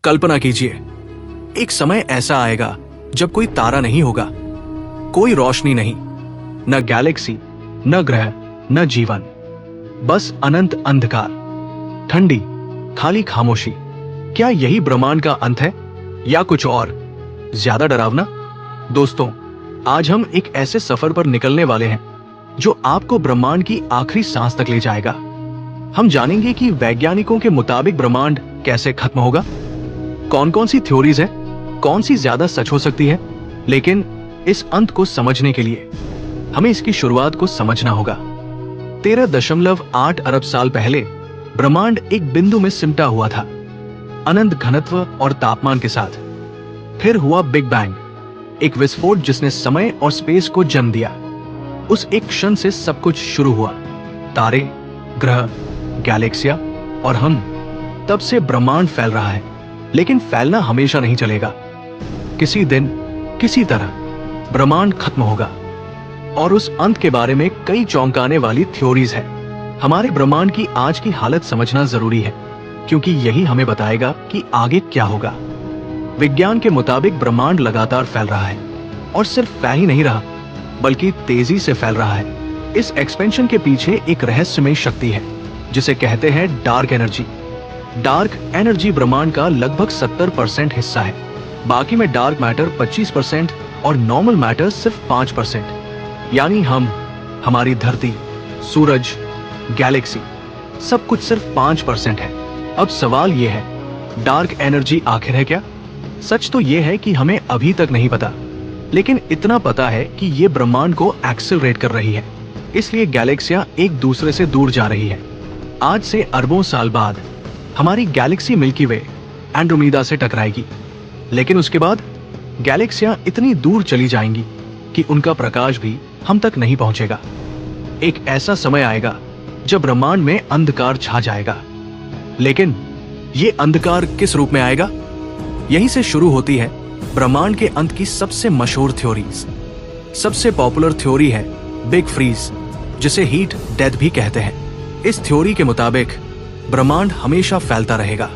कल्पना कीजिए, एक समय ऐसा आएगा जब कोई तारा नहीं होगा, कोई रोशनी नहीं, न गैलेक्सी, न ग्रह, न जीवन, बस अनंत अंधकार, ठंडी खाली खामोशी। क्या यही ब्रह्मांड का अंत है या कुछ और ज्यादा डरावना? दोस्तों, आज हम एक ऐसे सफर पर निकलने वाले हैं जो आपको ब्रह्मांड की आखिरी सांस तक ले जाएगा। हम जानेंगे कि वैज्ञानिकों के मुताबिक ब्रह्मांड कैसे खत्म होगा, कौन कौन सी थ्योरीज है, कौन सी ज्यादा सच हो सकती है। लेकिन इस अंत को समझने के लिए हमें इसकी शुरुआत को समझना होगा। 13.8 अरब साल पहले ब्रह्मांड एक बिंदु में सिमटा हुआ था, अनंत घनत्व और तापमान के साथ। फिर हुआ बिग बैंग, एक विस्फोट जिसने समय और स्पेस को जन्म दिया। उस एक क्षण से सब कुछ शुरू हुआ, तारे, ग्रह, गैलेक्सिया और हम। तब से ब्रह्मांड फैल रहा है, लेकिन फैलना हमेशा नहीं चलेगा। किसी दिन किसी तरह ब्रह्मांड खत्म होगा, और उस अंत के बारे में कई चौंकाने वाली थ्योरीज है। हमारे ब्रह्मांड की आज की हालत समझना जरूरी है, क्योंकि यही हमें बताएगा कि आगे क्या होगा। विज्ञान के मुताबिक ब्रह्मांड लगातार फैल रहा है, और सिर्फ फैल ही नहीं रहा बल्कि तेजी से फैल रहा है। इस एक्सपेंशन के पीछे एक रहस्यमय शक्ति है जिसे कहते हैं डार्क एनर्जी। डार्क एनर्जी ब्रह्मांड का लगभग 70% हिस्सा है। बाकी में डार्क मैटर 25% और नॉर्मल मैटर सिर्फ 5%। यानी हम, हमारी धरती, सूरज, गैलेक्सी, सब कुछ सिर्फ 5% है। अब सवाल यह है, डार्क एनर्जी आखिर है क्या? सच तो यह है कि हमें अभी तक नहीं पता, लेकिन इतना पता है कि ये ब्रह्मांड को एक्सेलरेट कर रही है। इसलिए गैलेक्सियां एक दूसरे से दूर जा रही है। आज से अरबों साल बाद हमारी गैलेक्सी मिल्की वे एंड्रोमेडा से टकराएगी, लेकिन उसके बाद गैलेक्सियां इतनी दूर चली जाएंगी कि उनका प्रकाश भी हम तक नहीं पहुंचेगा। एक ऐसा समय आएगा जब ब्रह्मांड में अंधकार छा जाएगा। लेकिन ये अंधकार किस रूप में आएगा? यहीं से शुरू होती है ब्रह्मांड के अंत की सबसे मशहूर थ्योरीज। सबसे पॉपुलर थ्योरी है बिग फ्रीज, जिसे हीट डेथ भी कहते हैं। इस थ्योरी के मुताबिक ब्रह्मांड हमेशा फैलता रहेगा,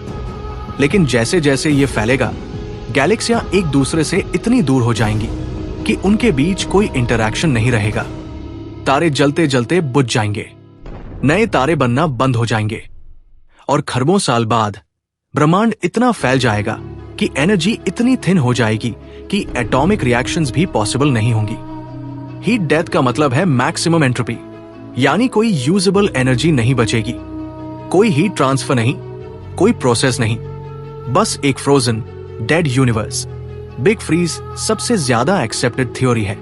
लेकिन जैसे जैसे ये फैलेगा, गैलेक्सियां एक दूसरे से इतनी दूर हो जाएंगी कि उनके बीच कोई इंटरैक्शन नहीं रहेगा। तारे जलते जलते बुझ जाएंगे, नए तारे बनना बंद हो जाएंगे, और खरबों साल बाद ब्रह्मांड इतना फैल जाएगा कि एनर्जी इतनी थिन हो जाएगी कि एटॉमिक रिएक्शंस भी पॉसिबल नहीं होंगी। हीट डेथ का मतलब है मैक्सिमम एंट्रोपी, यानी कोई यूजेबल एनर्जी नहीं बचेगी, कोई हीट ट्रांसफर नहीं, कोई प्रोसेस नहीं, बस एक frozen dead universe. Big freeze सबसे ज्यादा एक्सेप्टेड थ्योरी है,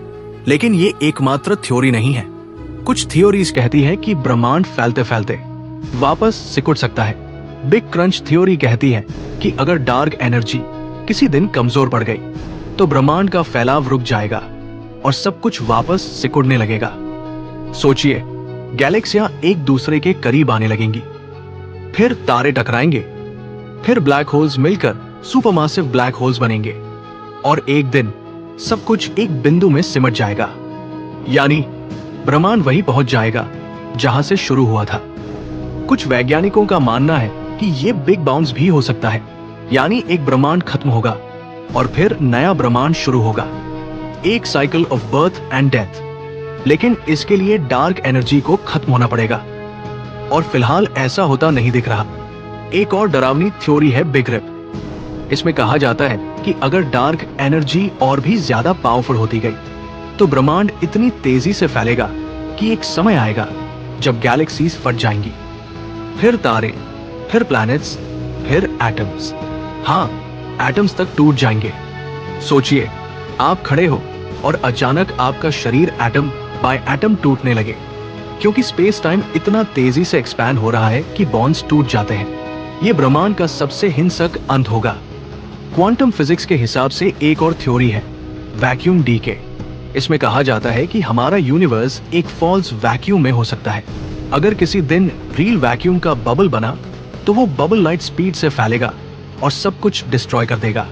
लेकिन ये एकमात्र थ्योरी नहीं है। कुछ थ्योरीज कहती है कि ब्रह्मांड फैलते फैलते वापस सिकुड़ सकता है। बिग क्रंच थ्योरी कहती है कि अगर डार्क एनर्जी किसी दिन कमजोर पड़ गई तो ब्रह्मांड का फैलाव रुक जाएगा और सब कुछ वापस सिकुड़ने लगेगा। सोचिए, गैलेक्सियां एक दूसरे के करीब आने लगेंगी, फिर तारे टकराएंगे, फिर ब्लैक होल्स मिलकर सुपरमासिव ब्लैक होल्स बनेंगे, और एक दिन सब कुछ एक बिंदु में सिमट जाएगा। यानी ब्रह्मांड वहीं पहुंच जाएगा जहां से शुरू हुआ था। कुछ वैज्ञानिकों का मानना है कि ये बिग बाउंस भी हो सकता है, यानी एक ब्रह्मांड खत्म होगा और फिर नया ब्रह्मांड शुरू होगा, एक cycle of birth and death. लेकिन इसके लिए डार्क एनर्जी को खत्म होना पड़ेगा, और फिलहाल ऐसा होता नहीं दिख रहा। एक और डरावनी थ्योरी है बिग रिप। इसमें कहा जाता है कि अगर डार्क एनर्जी और भी ज्यादा पावरफुल होती गई तो ब्रह्मांड इतनी तेजी से फैलेगा कि एक समय आएगा जब गैलेक्सीज फट जाएंगी, फिर तारे, फिर प्लैनेट्स, फिर एटम्स। हाँ, एटम्स तक टूट जाएंगे। सोचिए, आप खड़े हो और अचानक आपका शरीर एटम बाय एटम टूटने लगे, क्योंकि स्पेस टाइम इतना तेजी से एक्सपैंड हो रहा है कि बॉन्ड्स टूट जाते हैं। ये ब्रह्मांड का सबसे हिंसक अंत होगा। क्वांटम फिजिक्स के हिसाब से एक और थ्योरी है वैक्यूम डीके। इसमें कहा जाता है कि हमारा यूनिवर्स एक फॉल्स वैक्यूम में हो सकता है। अगर किसी दिन रियल वैक्यूम का बबल बना तो वो बबल लाइट स्पीड से फैलेगा और सब कुछ डिस्ट्रॉय कर देगा।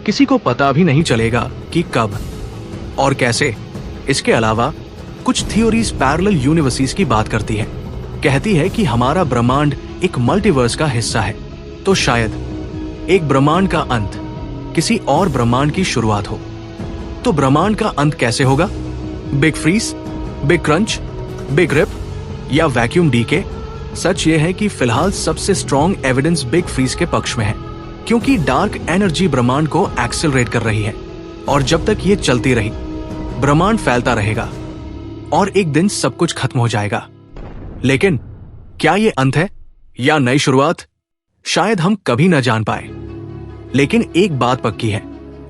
किसी को पता भी नहीं चलेगा कि कब और कैसे। इसके अलावा कुछ थ्योरीज पैरेलल यूनिवर्सेस की बात करती है। कहती है कि हमारा ब्रह्मांड एक मल्टीवर्स का हिस्सा है, तो शायद एक ब्रह्मांड का अंत किसी और ब्रह्मांड की शुरुआत हो, तो ब्रह्मांड का अंत कैसे होगा? Big freeze, big crunch, big rip या वैक्यूम डीके? सच ये है कि फिलहाल सबसे स्ट्रॉन्ग एविडेंस बिग फ्रीज के पक्ष में है, क्योंकि डार्क एनर्जी ब्रह्मांड को एक्सेलरेट कर रही है और जब तक ये चलती रही ब्रह्मांड फैलता रहेगा और एक दिन सब कुछ खत्म हो जाएगा। लेकिन क्या ये अंत है या नई शुरुआत? शायद हम कभी न जान पाए, लेकिन एक बात पक्की है,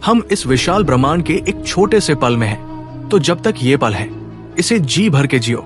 हम इस विशाल ब्रह्मांड के एक छोटे से पल में हैं। तो जब तक ये पल है, इसे जी भर के जियो।